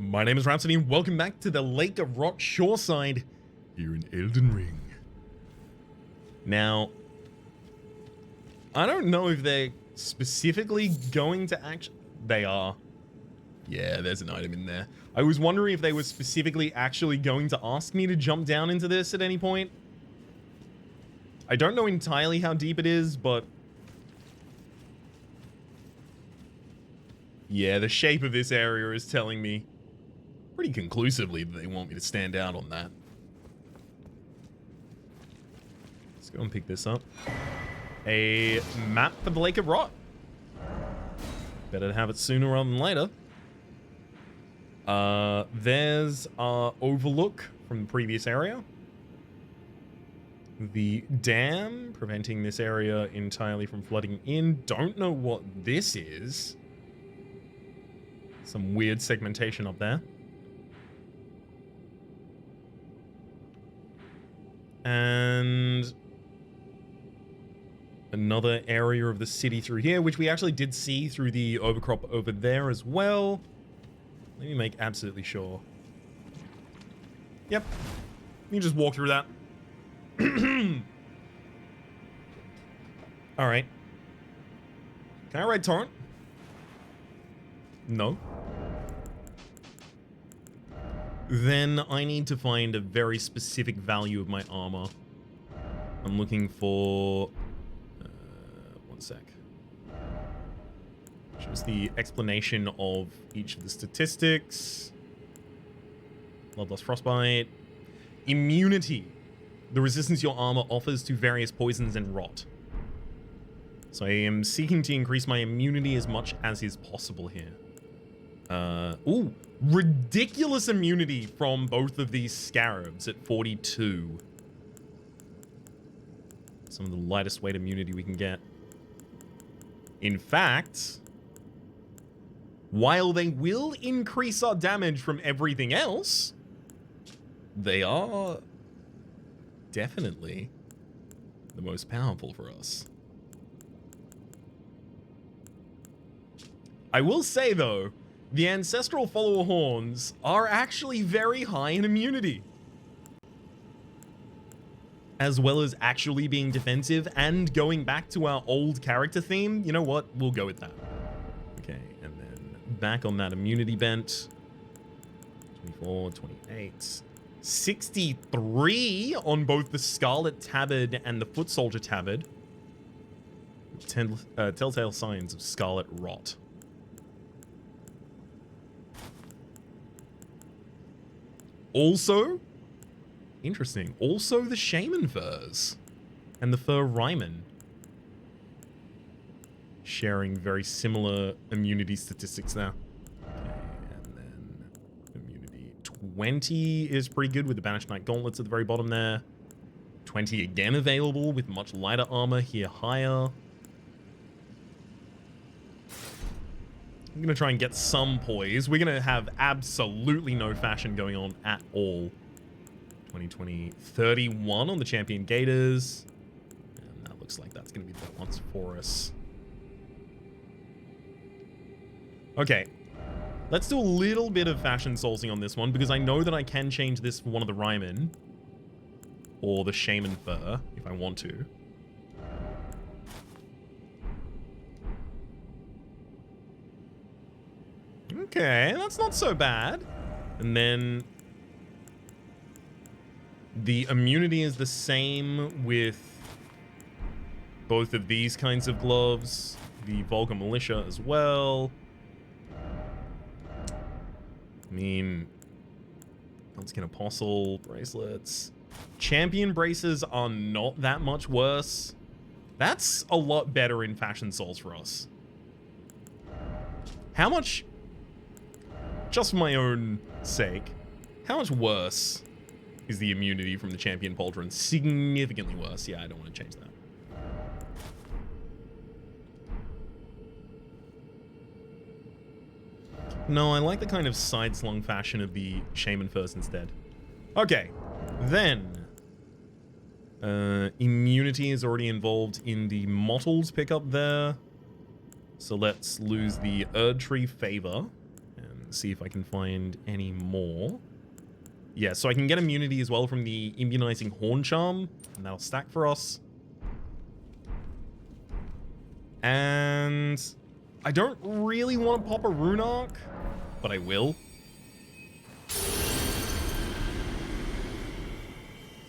My name is Rhapsody and welcome back to the Lake of Rot shoreside here in Elden Ring. Now, I don't know if they're specifically going to they are. Yeah, there's an item in there. I was wondering if they were specifically actually going to ask me to jump down into this at any point. I don't know entirely how deep it is, but yeah, the shape of this area is telling me pretty conclusively that they want me to stand out on that. Let's go and pick this up. A map for the Lake of Rot. Better to have it sooner rather than later. There's our overlook from the previous area. The dam preventing this area entirely from flooding in. Don't know what this is. Some weird segmentation up there. And another area of the city through here, which we actually did see through the overcrop over there as well. Let me make absolutely sure. Yep. You can just walk through that. Alright. Can I ride Torrent? No. Then I need to find a very specific value of my armor. I'm looking for... one sec. Just the explanation of each of the statistics. Bloodlust Frostbite. Immunity. The resistance your armor offers to various poisons and rot. So I am seeking to increase my immunity as much as is possible here. Ooh, ridiculous immunity from both of these scarabs at 42. Some of the lightest weight immunity we can get. In fact, while they will increase our damage from everything else, they are definitely the most powerful for us. I will say, though, the ancestral follower horns are actually very high in immunity. As well as actually being defensive and going back to our old character theme. You know what? We'll go with that. Okay, and then back on that immunity bent. 24, 28, 63 on both the Scarlet Tabard and the Foot Soldier Tabard. Telltale signs of Scarlet Rot. Also, interesting, also the Shaman Furs and the Fur Ryman sharing very similar immunity statistics now. Okay, and then immunity 20 is pretty good with the Banished Knight Gauntlets at the very bottom there. 20 again available with much lighter armor here higher. I'm going to try and get some poise. We're going to have absolutely no fashion going on at all. 2020, 31 on the Champion Gators. And that looks like that's going to be the ones for us. Okay. Let's do a little bit of fashion soulsing on this one, because I know that I can change this for one of the Ryman. Or the Shaman Fur, if I want to. Okay, that's not so bad. And then the immunity is the same with both of these kinds of gloves. The Vulgar Militia as well. I mean, Skin Apostle, bracelets. Champion braces are not that much worse. That's a lot better in Fashion Souls for us. How much... Just for my own sake, how much worse is the immunity from the Champion Pauldron? Significantly worse. Yeah, I don't want to change that. No, I like the kind of side-slung fashion of the Shaman Furs instead. Okay, then. Immunity is already involved in the Mottles pickup there. So let's lose the Erd Tree Favor. Let's see if I can find any more. Yeah, so I can get immunity as well from the immunizing horn charm, and that'll stack for us. And I don't really want to pop a rune arc, but I will.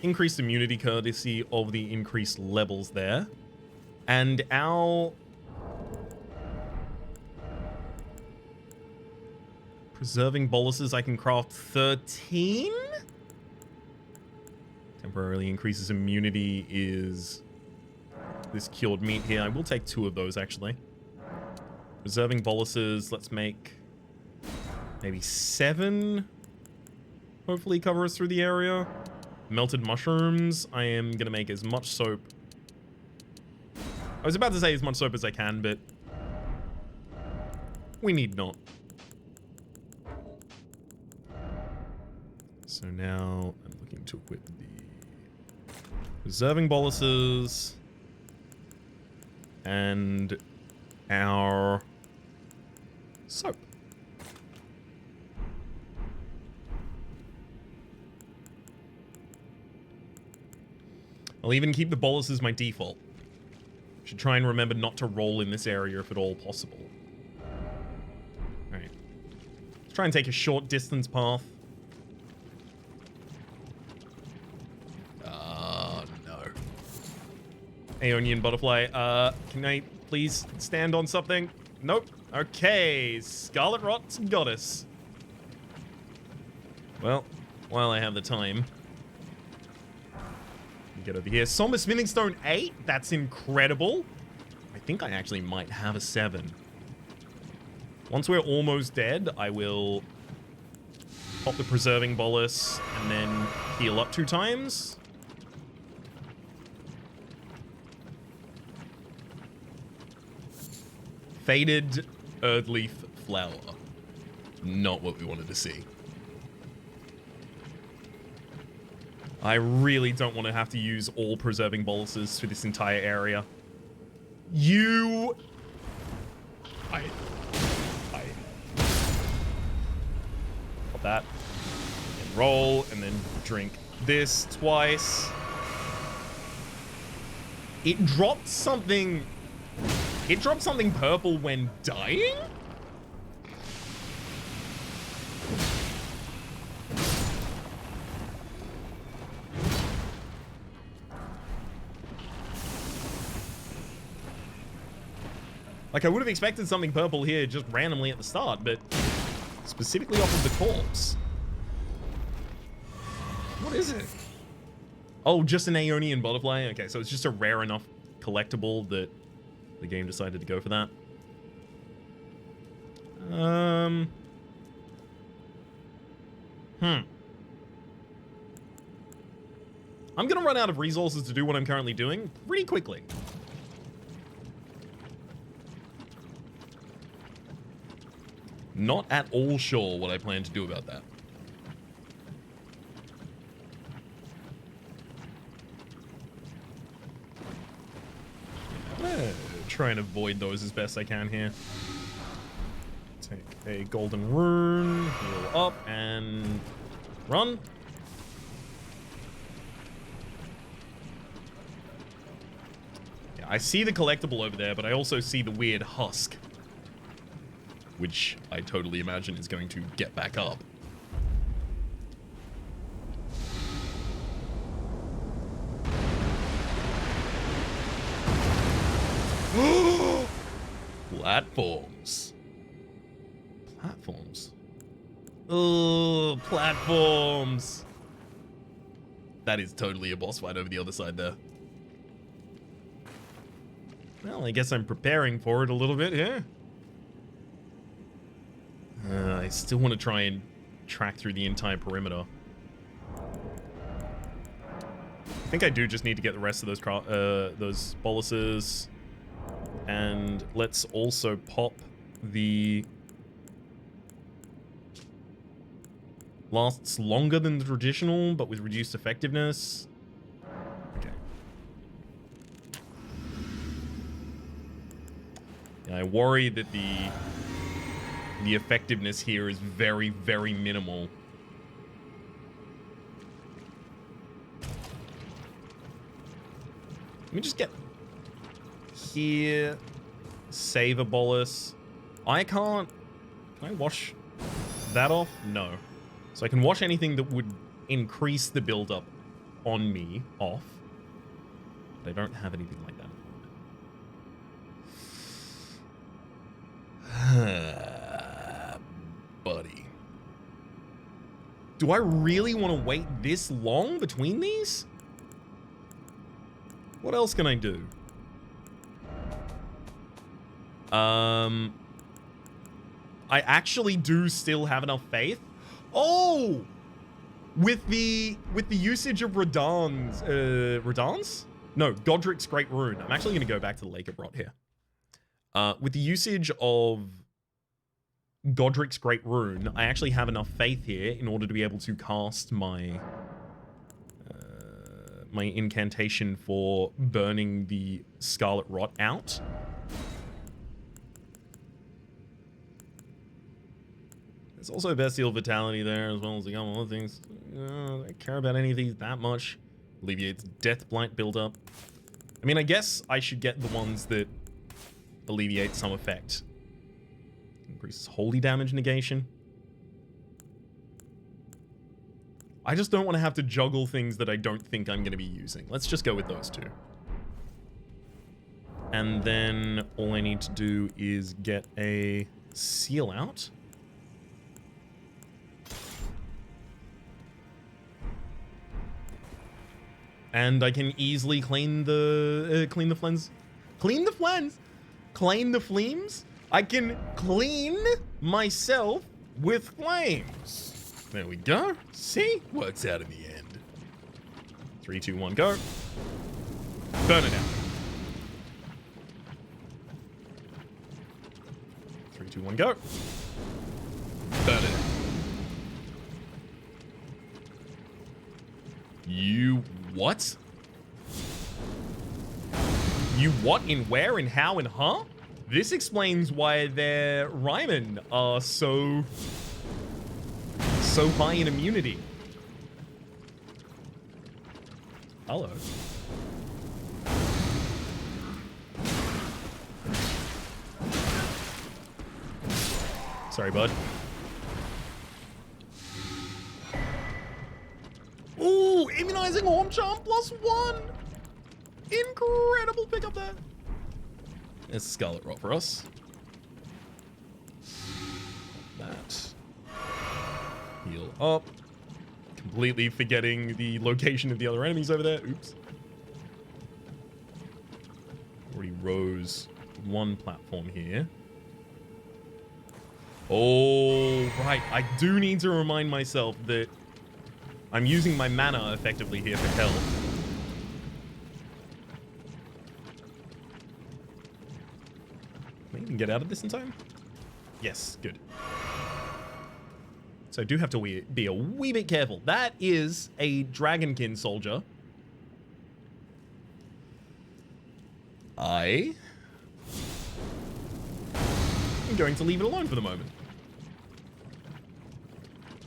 Increased immunity courtesy of the increased levels there. And our preserving boluses, I can craft 13. Temporarily increases immunity is this cured meat here. I will take 2 of those, actually. Preserving boluses, let's make maybe 7. Hopefully cover us through the area. Melted mushrooms, I am going to make as much soap. I was about to say as much soap as I can, but we need not. So now I'm looking to equip the preserving boluses and our soap. I'll even keep the bolus as my default. Should try and remember not to roll in this area if at all possible. Alright. Let's try and take a short distance path. No. Aeonian butterfly. Can I please stand on something? Nope. Okay. Scarlet Rot's got us. Well, while I have the time. Get over here. Somber Smithing Stone 8? That's incredible. I think I actually might have a 7. Once we're almost dead, I will pop the Preserving Bolus and then heal up 2 times. Faded Earthleaf Flower. Not what we wanted to see. I really don't want to have to use all preserving boluses for this entire area. Pop that. And roll, and then drink this twice. It dropped something... It dropped something purple when dying? Like, I would have expected something purple here just randomly at the start, but specifically off of the corpse. What is it? Oh, just an Aeonian butterfly? Okay, so it's just a rare enough collectible that the game decided to go for that. I'm gonna run out of resources to do what I'm currently doing pretty quickly. Not at all sure what I plan to do about that. Try and avoid those as best I can here. Take a golden rune, heal up, and run. Yeah, I see the collectible over there, but I also see the weird husk, which I totally imagine is going to get back up. Platforms. Platforms. Oh, platforms. That is totally a boss fight over the other side there. Well, I guess I'm preparing for it a little bit here. I still want to try and track through the entire perimeter. I think I do just need to get the rest of those boluses. And let's also pop the... Lasts longer than the traditional, but with reduced effectiveness. Okay. Yeah, I worry that the The effectiveness here is very, very minimal. Let me just get here. Save a bolus. I can't... Can I wash that off? No. So I can wash anything that would increase the buildup on me off. But I don't have anything like that. Buddy. Do I really want to wait this long between these? What else can I do? I actually do still have enough faith. Oh! With the usage of Radahn's? No, Godric's Great Rune. I'm actually going to go back to the Lake of Rot here. With the usage of Godric's Great Rune, I actually have enough faith here in order to be able to cast my my incantation for burning the Scarlet Rot out. There's also Bestial Vitality there, as well as a couple other things. I don't care about any of these that much. Alleviates Death Blight buildup. I mean, I guess I should get the ones that alleviate some effect. Increases Holy Damage negation. I just don't want to have to juggle things that I don't think I'm going to be using. Let's just go with those two. And then all I need to do is get a seal out. And I can easily clean the flames. I can clean myself with flames. There we go. See? Works out in the end. 3, 2, 1, go. Burn it out. 3, 2, 1, go. Burn it out. You what? You what in where and how and huh? This explains why their Ryman are so high in immunity. Hello. Sorry, bud. Ooh, immunizing Horn Charm +1. Incredible pickup there. There's Scarlet Rot for us. That. Heal up. Completely forgetting the location of the other enemies over there. Oops. Already rose one platform here. Oh, right. I do need to remind myself that I'm using my mana effectively here for health. Can I even get out of this in time? Yes, good. So I do have to be a wee bit careful. That is a dragonkin soldier. I'm going to leave it alone for the moment.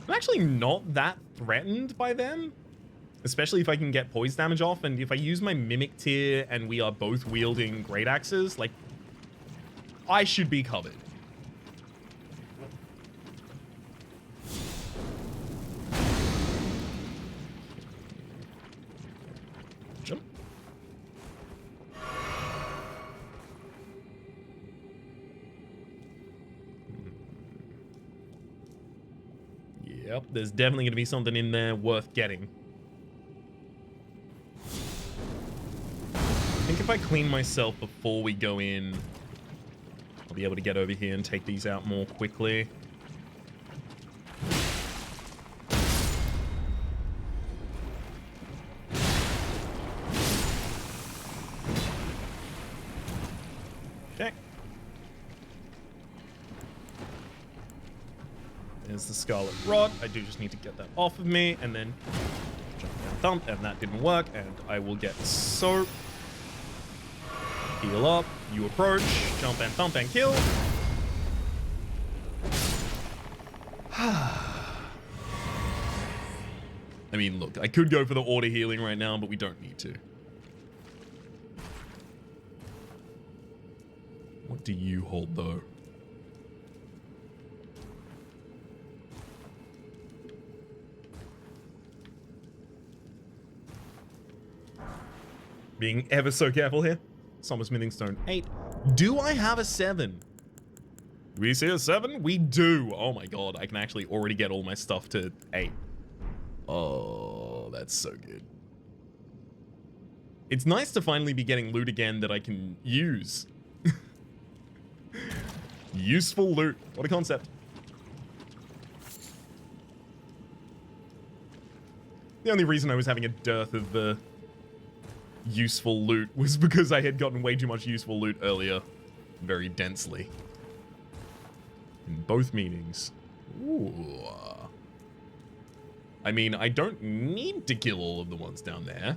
I'm actually not that threatened by them, especially if I can get poise damage off, and if I use my Mimic tier and we are both wielding great axes, like, I should be covered. Jump. Yep, there's definitely going to be something in there worth getting. I think if I clean myself before we go in, I'll be able to get over here and take these out more quickly. Okay. There's the Scarlet Rot. I do just need to get that off of me, and then jump and thump, and that didn't work, and I will get soap. Heal up, you approach, jump and thump and kill. I mean, look, I could go for the auto healing right now, but we don't need to. What do you hold, though? Being ever so careful here. Summer Smithing Stone 8. Do I have a 7? Do we see a 7? We do. Oh my god, I can actually already get all my stuff to 8. Oh, that's so good. It's nice to finally be getting loot again that I can use. Useful loot. What a concept. The only reason I was having a dearth of useful loot was because I had gotten way too much useful loot earlier. Very densely. In both meanings. Ooh. I mean, I don't need to kill all of the ones down there.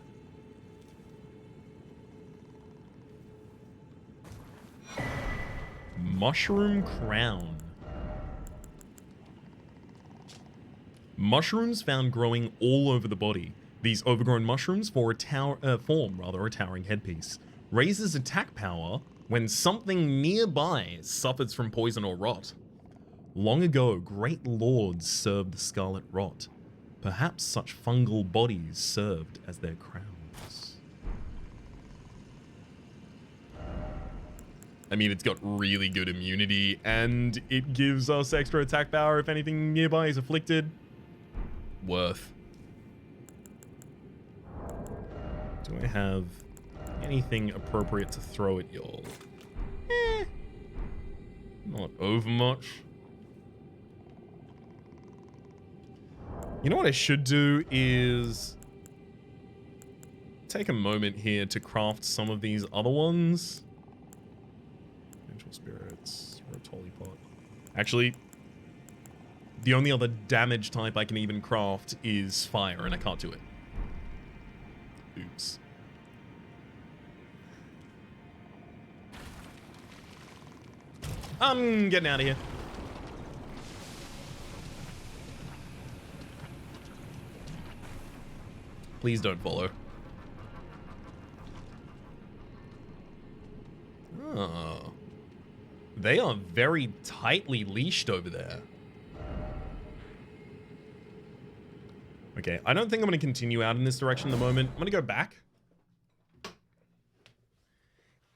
Mushroom crown. Mushrooms found growing all over the body. These overgrown mushrooms form a towering headpiece. Raises attack power when something nearby suffers from poison or rot. Long ago, great lords served the scarlet rot. Perhaps such fungal bodies served as their crowns. I mean, it's got really good immunity, and it gives us extra attack power if anything nearby is afflicted. Worth. Do I have anything appropriate to throw at y'all? Not over much. You know what I should do is take a moment here to craft some of these other ones. Vengeful Spirits, Rotoli Pot. Actually, the only other damage type I can even craft is fire, and I can't do it. Oops. I'm getting out of here. Please don't follow. Oh. They are very tightly leashed over there. Okay, I don't think I'm going to continue out in this direction at the moment. I'm going to go back.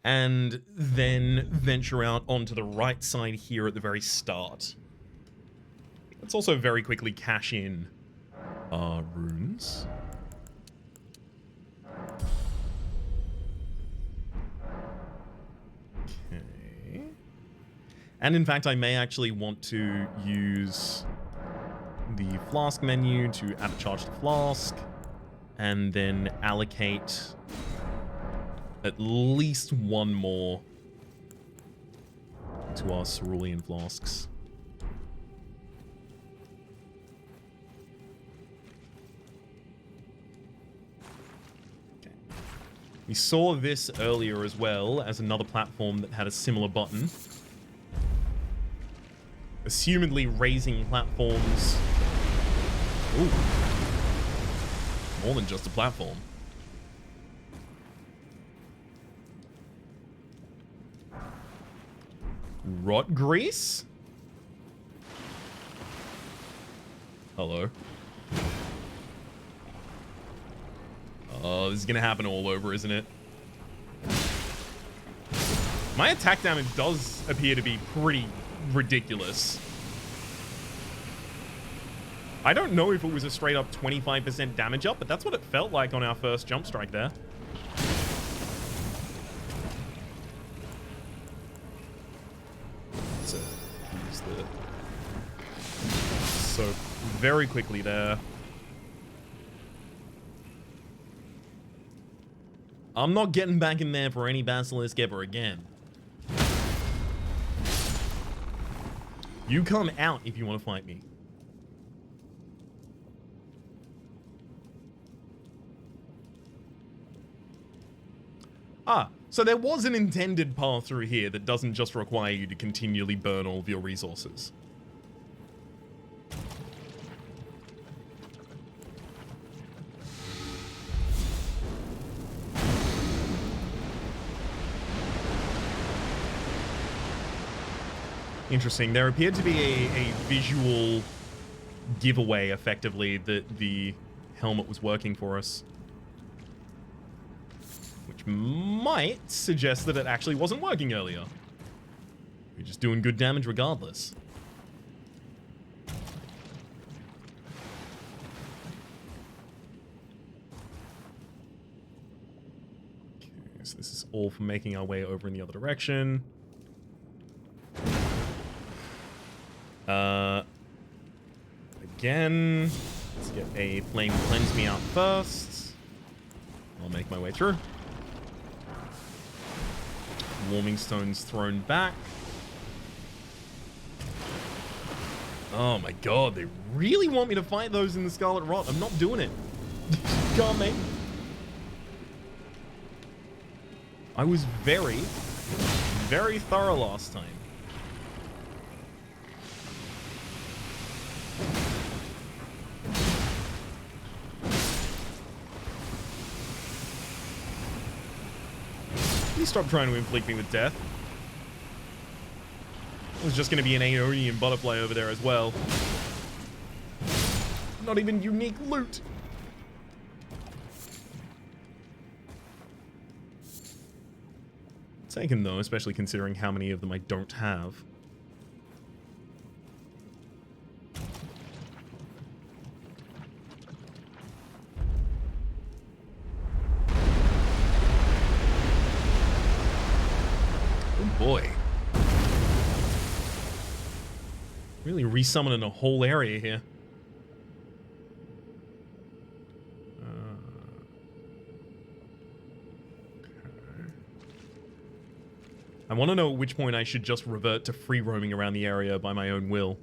And then venture out onto the right side here at the very start. Let's also very quickly cash in runes. Okay. And in fact, I may actually want to use the flask menu to add a charge to flask, and then allocate at least one more to our cerulean flasks. Okay. We saw this earlier as well as another platform that had a similar button. Assumedly raising platforms. Ooh. More than just a platform. Rot grease? Hello. Oh, this is gonna happen all over, isn't it? My attack damage does appear to be pretty ridiculous. I don't know if it was a straight up 25% damage up, but that's what it felt like on our first jump strike there. So, use the soap very quickly there. I'm not getting back in there for any basilisk ever again. You come out if you want to fight me. Ah, so there was an intended path through here that doesn't just require you to continually burn all of your resources. Interesting. There appeared to be a visual giveaway, effectively, that the helmet was working for us. Which might suggest that it actually wasn't working earlier. We're just doing good damage regardless. Okay, so this is all for making our way over in the other direction. Again, let's get a flame cleanse me out first. I'll make my way through. Warming stones thrown back. Oh my god, they really want me to fight those in the Scarlet Rot. I'm not doing it. Can't make me. I was very, very thorough last time. Please stop trying to inflict me with death. There's just going to be an Aeonian butterfly over there as well. Not even unique loot. Taken though, especially considering how many of them I don't have. Oh boy. Really resummoning a whole area here. I want to know at which point I should just revert to free roaming around the area by my own will.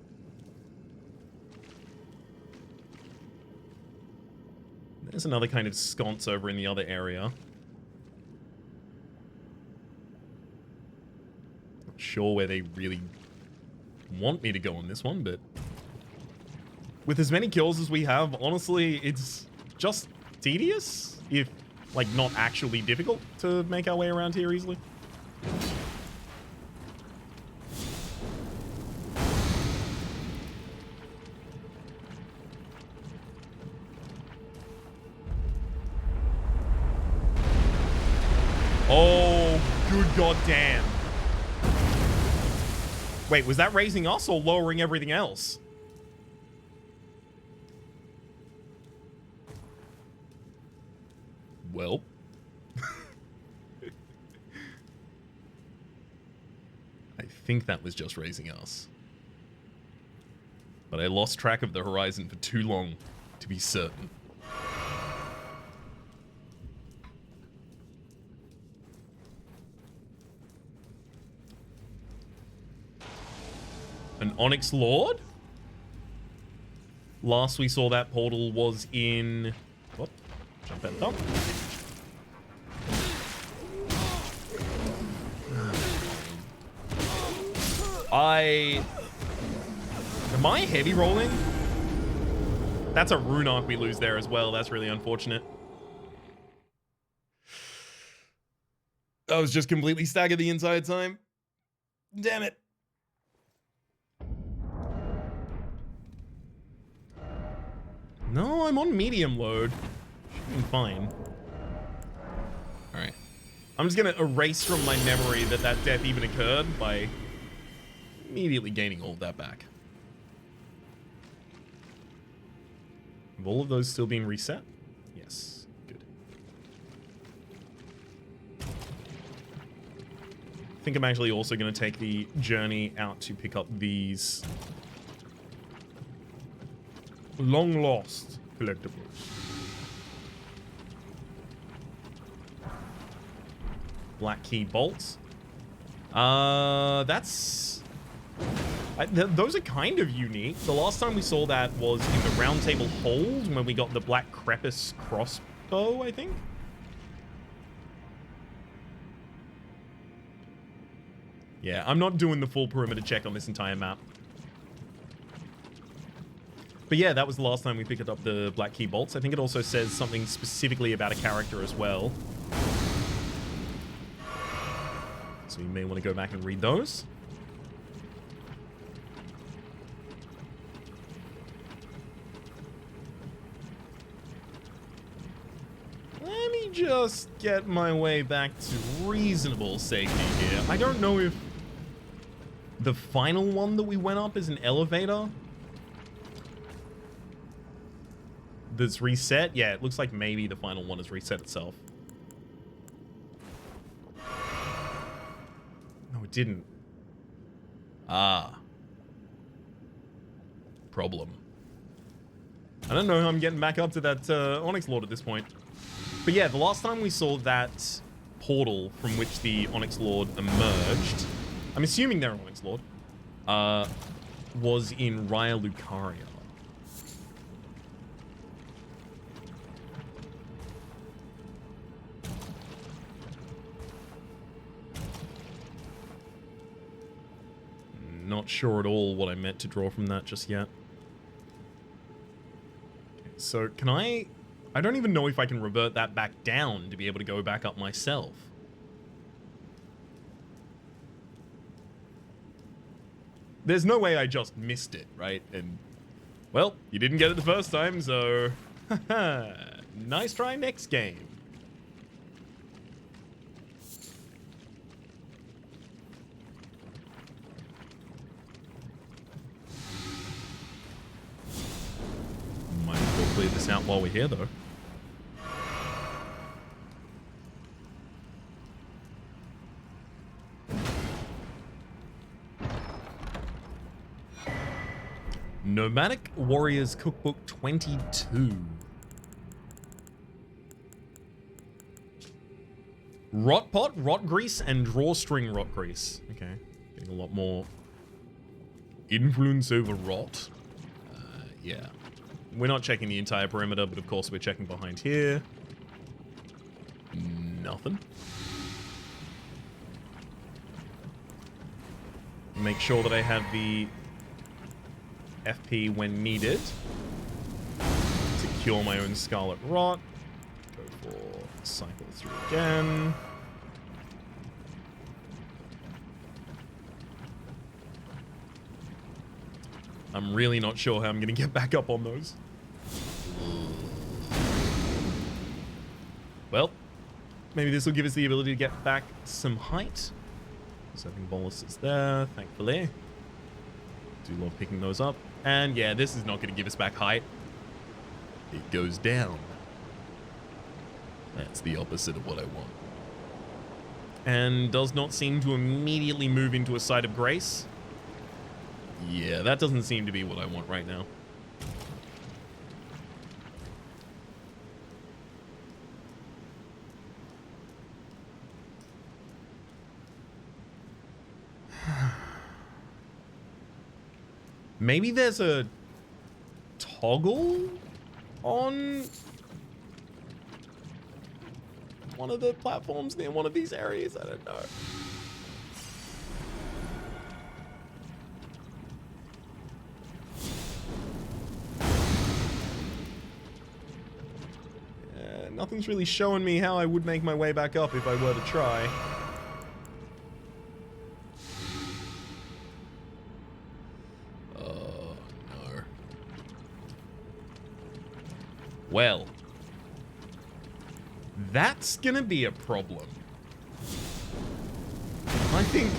There's another kind of sconce over in the other area. Not sure where they really want me to go on this one, but with as many kills as we have, honestly, it's just tedious, if, like, not actually difficult to make our way around here easily. Oh, good goddamn. Wait, was that raising us or lowering everything else? Well. I think that was just raising us. But I lost track of the horizon for too long to be certain. An Onyx Lord? Last we saw that portal was in... What? Jump at the top. Am I heavy rolling? That's a rune arc we lose there as well. That's really unfortunate. I was just completely staggered the entire time. Damn it. No, I'm on medium load. Should be fine. Alright. I'm just gonna erase from my memory that that death even occurred by immediately gaining all of that back. Have all of those still been reset? Yes. Good. I think I'm actually also gonna take the journey out to pick up these long lost collectibles. Black key bolts. Those are kind of unique. The last time we saw that was in the Round Table Hold when we got the Black Crepice crossbow, I think. Yeah, I'm not doing the full perimeter check on this entire map. But yeah, that was the last time we picked up the Black Key Bolts. I think it also says something specifically about a character as well. So you may want to go back and read those. just get my way back to reasonable safety here. I don't know if the final one that we went up is an elevator that's reset. Yeah, it looks like maybe the final one has reset itself. No, it didn't. Ah. Problem. I don't know how I'm getting back up to that Onyx Lord at this point. But yeah, the last time we saw that portal from which the Onyx Lord emerged, I'm assuming they're an Onyx Lord, was in Raya Lucaria. Not sure at all what I meant to draw from that just yet. Okay, so can I don't even know if I can revert that back down to be able to go back up myself. There's no way I just missed it, right? And, well, you didn't get it the first time, so... nice try next game. Might as well clear this out while we're here, though. Nomadic Warriors Cookbook 22. Rot pot, rot grease, and drawstring rot grease. Okay, getting a lot more influence over rot. Yeah. We're not checking the entire perimeter, but of course we're checking behind here. Nothing. Make sure that I have the FP when needed to cure my own scarlet rot. Go for cycle through again. I'm really not sure how I'm going to get back up on those. Well, maybe this will give us the ability to get back some height. Serving bolus is there, thankfully. Do love picking those up. And yeah, this is not going to give us back height. It goes down. That's the opposite of what I want. And does not seem to immediately move into a site of grace. Yeah, that doesn't seem to be what I want right now. Maybe there's a toggle on one of the platforms near one of these areas. I don't know. Nothing's really showing me how I would make my way back up if I were to try. No. Well, that's gonna be a problem. I think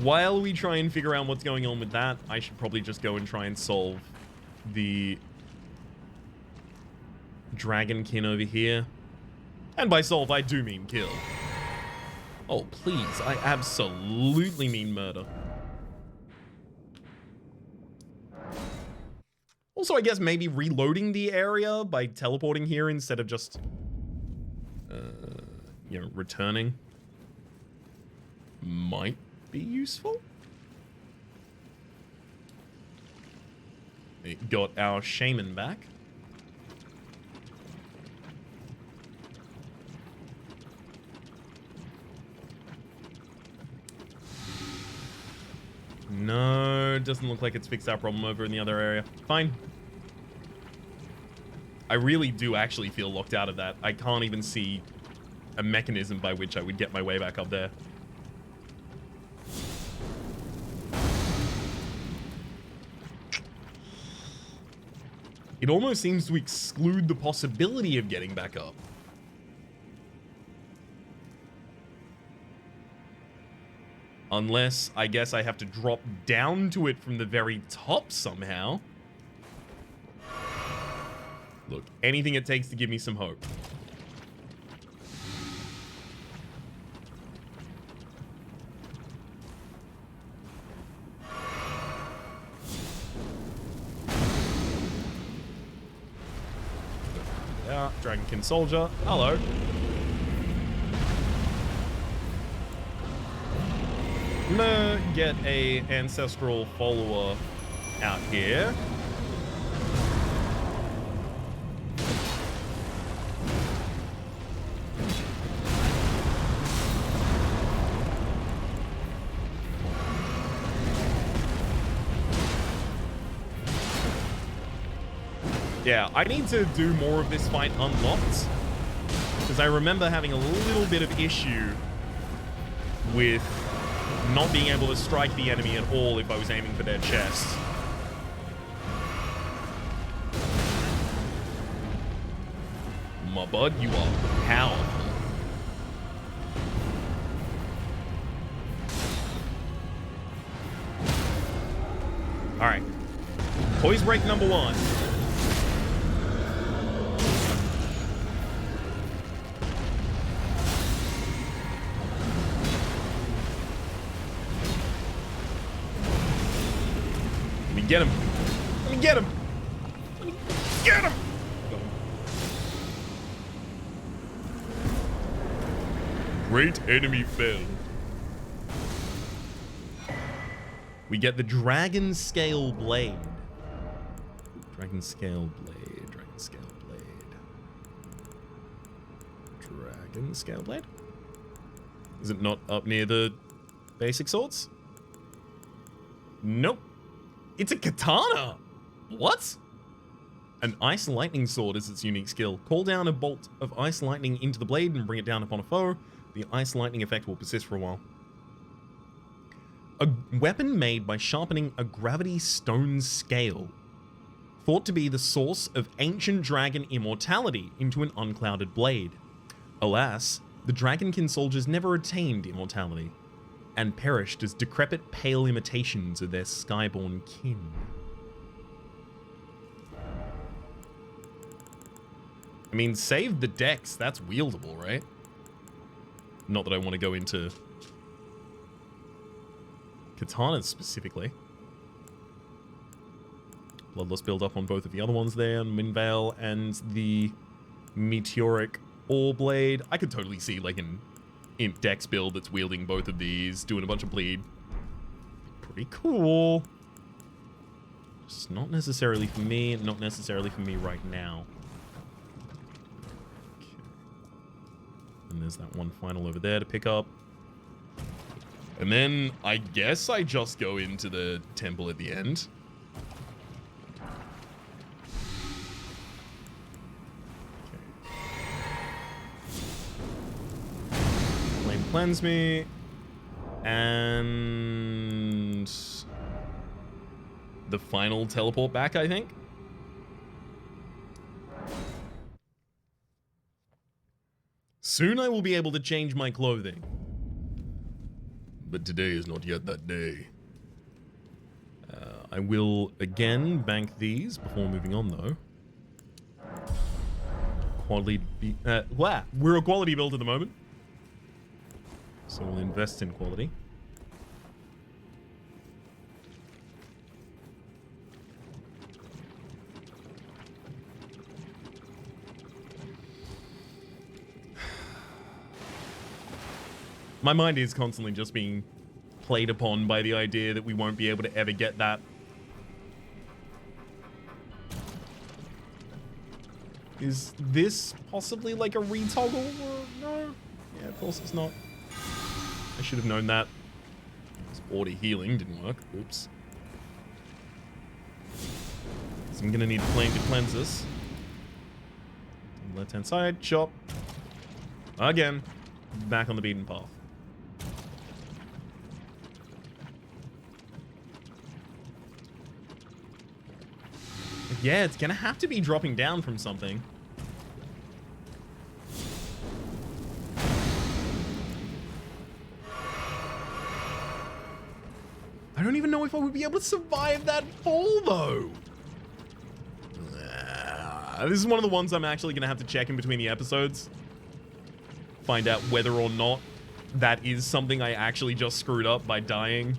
while we try and figure out what's going on with that, I should probably just go and try and solve the dragonkin over here. And by solve, I do mean kill. Oh, please. I absolutely mean murder. Also, I guess maybe reloading the area by teleporting here instead of just, you know, returning might be useful. It got our shaman back. No, doesn't look like it's fixed our problem over in the other area. Fine. I really do actually feel locked out of that. I can't even see a mechanism by which I would get my way back up there. It almost seems to exclude the possibility of getting back up. Unless, I guess I have to drop down to it from the very top somehow. Look, anything it takes to give me some hope. Yeah, dragonkin soldier. Hello. I'm gonna get a ancestral follower out here. Yeah, I need to do more of this fight unlocked, because I remember having a little bit of issue with not being able to strike the enemy at all if I was aiming for their chest. My bud, you are powerful. Alright. Poise break number 1. Get him. Let me get him. Let me get him. Great enemy fell. We get the dragon scale blade. Dragon scale blade. Dragon scale blade. Dragon scale blade? Is it not up near the basic swords? Nope. It's a katana! What? An ice lightning sword is its unique skill. Call down a bolt of ice lightning into the blade and bring it down upon a foe. The ice lightning effect will persist for a while. A weapon made by sharpening a gravity stone scale. Thought to be the source of ancient dragon immortality into an unclouded blade. Alas, the dragonkin soldiers never attained immortality, and perished as decrepit, pale imitations of their skyborn kin. I mean, save the dex, that's wieldable, right? Not that I want to go into katanas specifically. Bloodlust build up on both of the other ones there, Minvale and the meteoric ore blade. I could totally see like an imp dex build that's wielding both of these, doing a bunch of bleed. Pretty cool. Just not necessarily for me, not necessarily for me right now. Okay. And there's that one final over there to pick up. And then I guess I just go into the temple at the end. Cleanse me, and the final teleport back, I think. Soon I will be able to change my clothing. But today is not yet that day. I will again bank these before moving on, though. Quality, we're a quality build at the moment. So we'll invest in quality. My mind is constantly just being played upon by the idea that we won't be able to ever get that. Is this possibly like a retoggle? No. Yeah, of course it's not. I should have known that. This auto healing didn't work. Oops. So I'm gonna need flame to cleanse this. Left hand side, chop. Again, back on the beaten path. Yeah, it's gonna have to be dropping down from something. I don't even know if I would be able to survive that fall, though. This is one of the ones I'm actually going to have to check in between the episodes. Find out whether or not that is something I actually just screwed up by dying.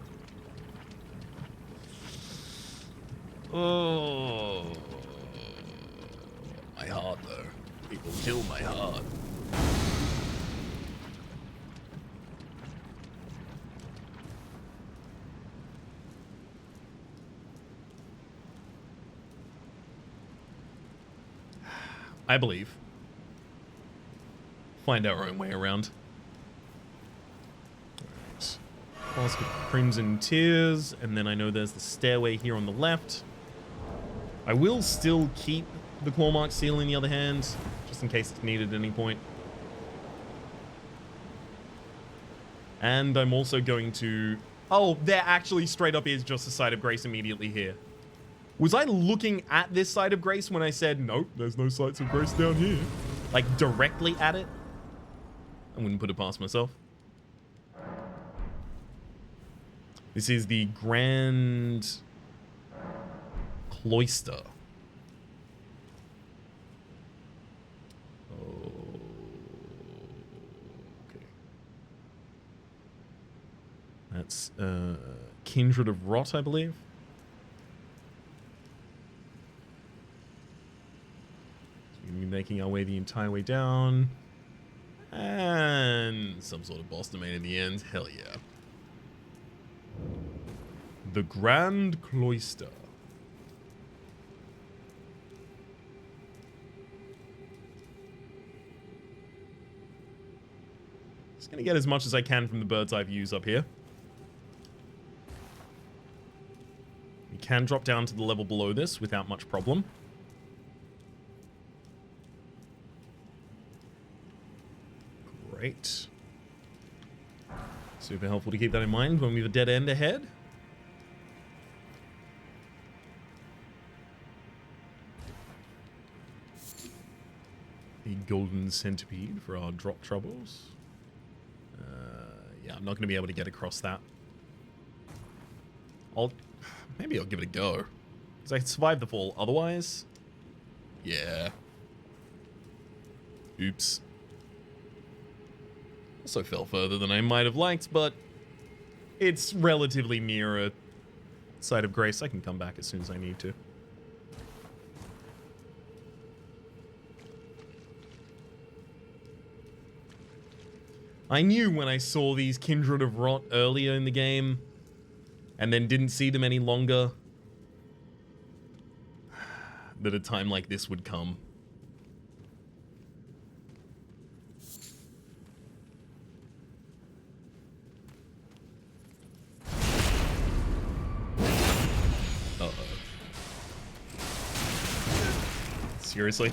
Oh. My heart, though. It will kill my heart. I believe. Find our own way around. Alright. Flask of Crimson Tears, and then I know there's the stairway here on the left. I will still keep the Clawmark Seal in the other hand, just in case it's needed at any point. And I'm also going to... Oh, there actually straight up is just a Site of Grace immediately here. Was I looking at this Site of Grace when I said, nope, there's no Sites of Grace down here? Like, directly at it? I wouldn't put it past myself. This is the Grand Cloister. Oh, okay. That's Kindred of Rot, I believe. We're going to be making our way the entire way down. And some sort of boss domain in the end. Hell yeah. The Grand Cloister. Just going to get as much as I can from the bird's eye views up here. We can drop down to the level below this without much problem. Great. Super helpful to keep that in mind when we have a dead end ahead. The Golden Centipede for our drop troubles. Yeah, I'm not going to be able to get across that. Maybe I'll give it a go. Because I can survive the fall otherwise. Yeah. Oops. Also fell further than I might have liked, but it's relatively near a Site of Grace. I can come back as soon as I need to. I knew when I saw these Kindred of Rot earlier in the game, and then didn't see them any longer, that a time like this would come. Uh-oh. Seriously?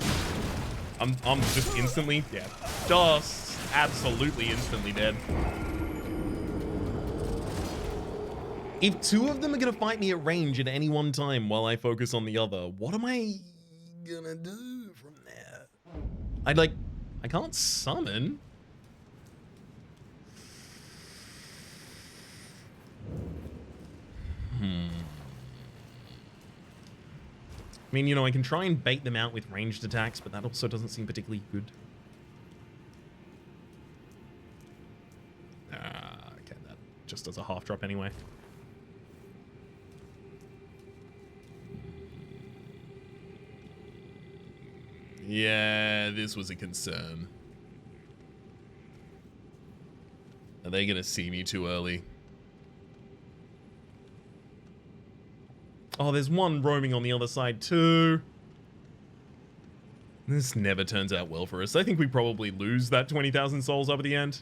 I'm just instantly, yeah, just absolutely instantly dead. If two of them are gonna fight me at range at any one time while I focus on the other, what am I gonna do from there? I can't summon. I mean, you know, I can try and bait them out with ranged attacks, but that also doesn't seem particularly good. Okay, that just does a half drop anyway. Yeah, this was a concern. Are they gonna see me too early? Oh, there's one roaming on the other side too. This never turns out well for us. I think we probably lose that 20,000 souls up at the end.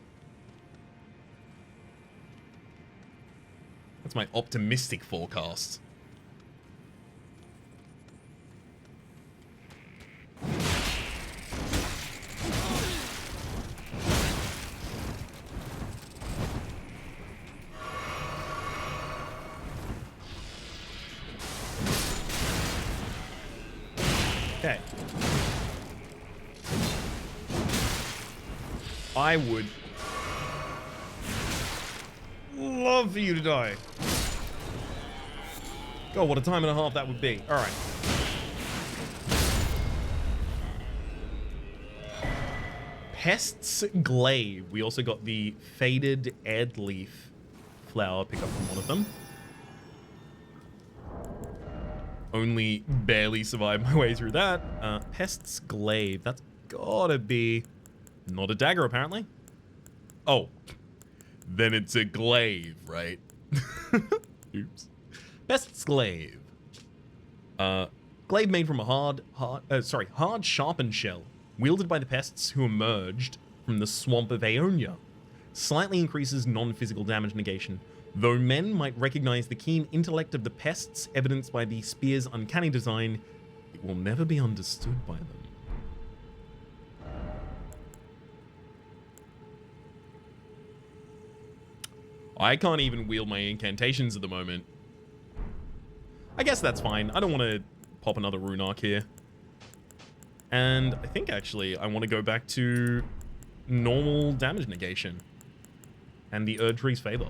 That's my optimistic forecast. Okay. I would love for you to die. God, what a time and a half that would be. All right. Pests Glaive. We also got the Faded Ed Leaf flower pick up from one of them. Only barely survived my way through that. Pests Glaive. That's gotta be not a dagger, apparently. Oh. Then it's a glaive, right? Oops. Pests Glaive. Glaive made from a hard sharpened shell, wielded by the pests who emerged from the swamp of Aeonia. Slightly increases non-physical damage negation, though men might recognize the keen intellect of the pests evidenced by the spear's uncanny design, it will never be understood by them. I can't even wield my incantations at the moment. I guess that's fine. I don't want to pop another rune arc here. And I think, actually, I want to go back to normal damage negation and the Erdtree's Favor.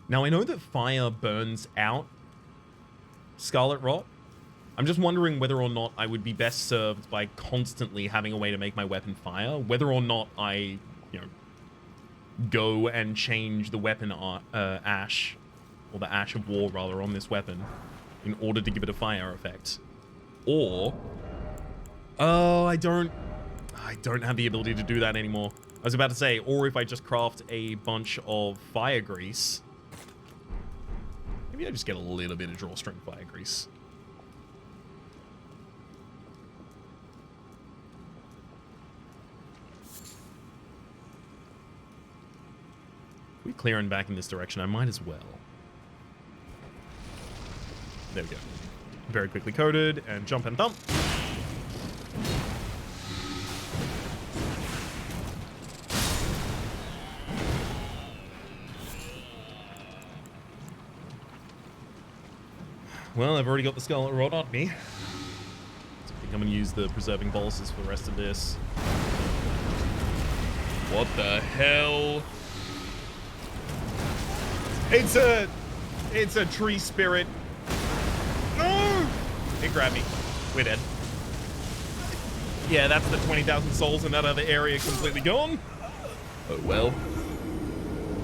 Now, I know that fire burns out Scarlet Rot. I'm just wondering whether or not I would be best served by constantly having a way to make my weapon fire, whether or not I, you know, go and change the weapon ash, or the Ash of War, rather, on this weapon in order to give it a fire effect. Or, oh, I don't have the ability to do that anymore. I was about to say, or if I just craft a bunch of fire grease. Maybe I just get a little bit of drawstring fire grease. If we clear and back in this direction, I might as well. There we go. Very quickly coded, and jump and thump. Well, I've already got the Scarlet Rod on me. So I think I'm going to use the Preserving Boluses for the rest of this. What the hell? It's a tree spirit. No! It grabbed me. We're dead. Yeah, that's the 20,000 souls in that other area completely gone. Oh well.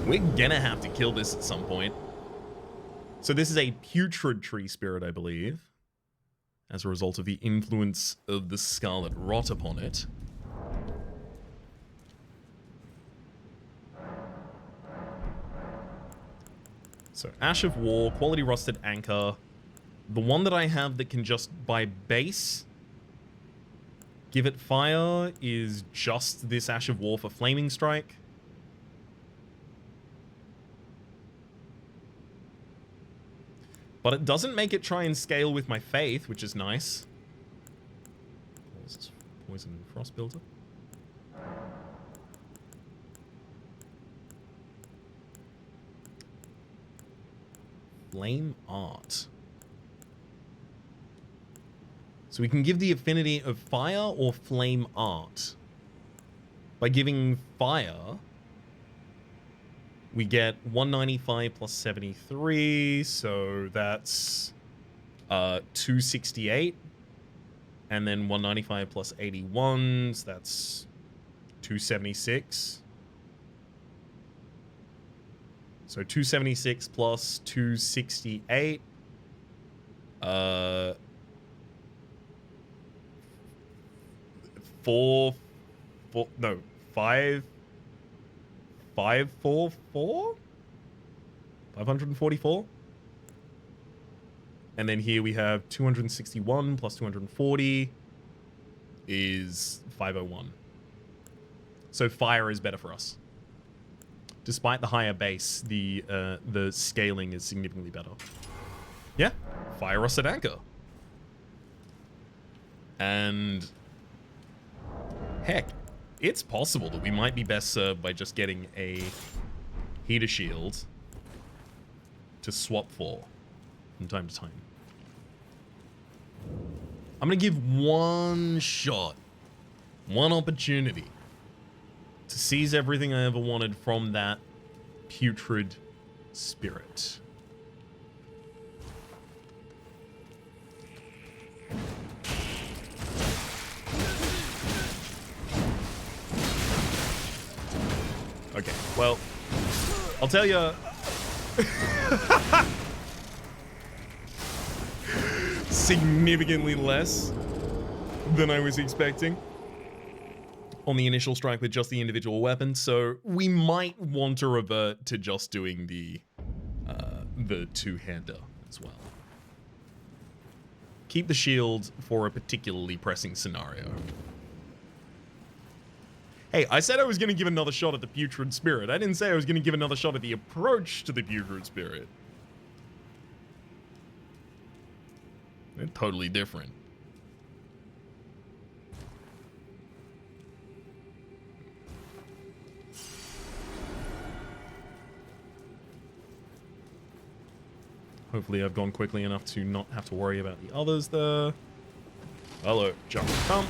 We're gonna have to kill this at some point. So this is a putrid tree spirit, I believe, as a result of the influence of the Scarlet Rot upon it. So Ash of War, Quality Rusted Anchor. The one that I have that can just, by base, give it fire is just this Ash of War for Flaming Strike. But it doesn't make it try and scale with my faith, which is nice. Poison and Frost Builder. Flame Art. So we can give the affinity of fire or flame art. By giving fire, we get 195 plus 73, so that's 268. And then 195 plus 81, so that's 276. So 276 plus 268. Five 544? 544? And then here we have 261 plus 240 is 501. So fire is better for us. Despite the higher base, the scaling is significantly better. Yeah, Fire Rusted Anchor. And heck, it's possible that we might be best served by just getting a heater shield to swap for from time to time. I'm going to give one shot, one opportunity to seize everything I ever wanted from that putrid spirit. Okay, well, I'll tell you. Significantly less than I was expecting on the initial strike with just the individual weapons, so we might want to revert to just doing the two-hander as well. Keep the shield for a particularly pressing scenario. Hey, I said I was going to give another shot at the putrid spirit. I didn't say I was going to give another shot at the approach to the putrid spirit. They're totally different. Hopefully I've gone quickly enough to not have to worry about the others there. Hello, jump, come.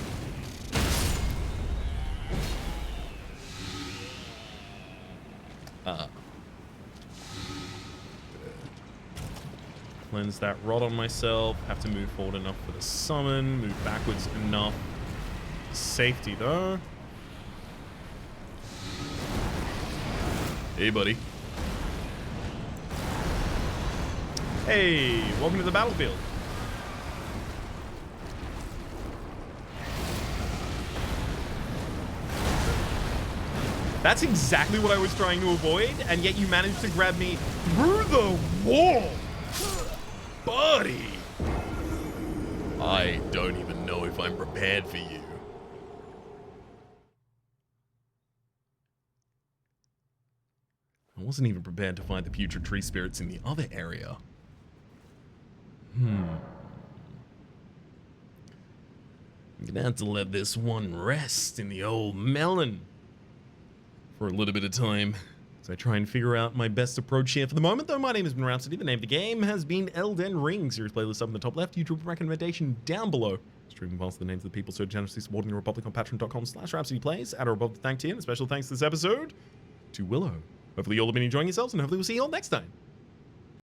Cleanse that rod on myself. Have to move forward enough for the summon. Move backwards enough. Safety though. Hey, buddy. Hey, welcome to the battlefield. That's exactly what I was trying to avoid, and yet you managed to grab me through the wall. Buddy. I don't even know if I'm prepared for you. I wasn't even prepared to fight the putrid tree spirits in the other area. I'm gonna have to let this one rest in the old melon for a little bit of time as I try and figure out my best approach here. For the moment, though, my name has been Rhapsody. The name of the game has been Elden Ring. Series playlist up in the top left. YouTube recommendation down below. Streaming past the names of the people so generously supporting the Republic on patreon.com/Rhapsody Plays. At or above the thank tier. And a special thanks this episode to Willow. Hopefully you all have been enjoying yourselves, and hopefully we'll see you all next time.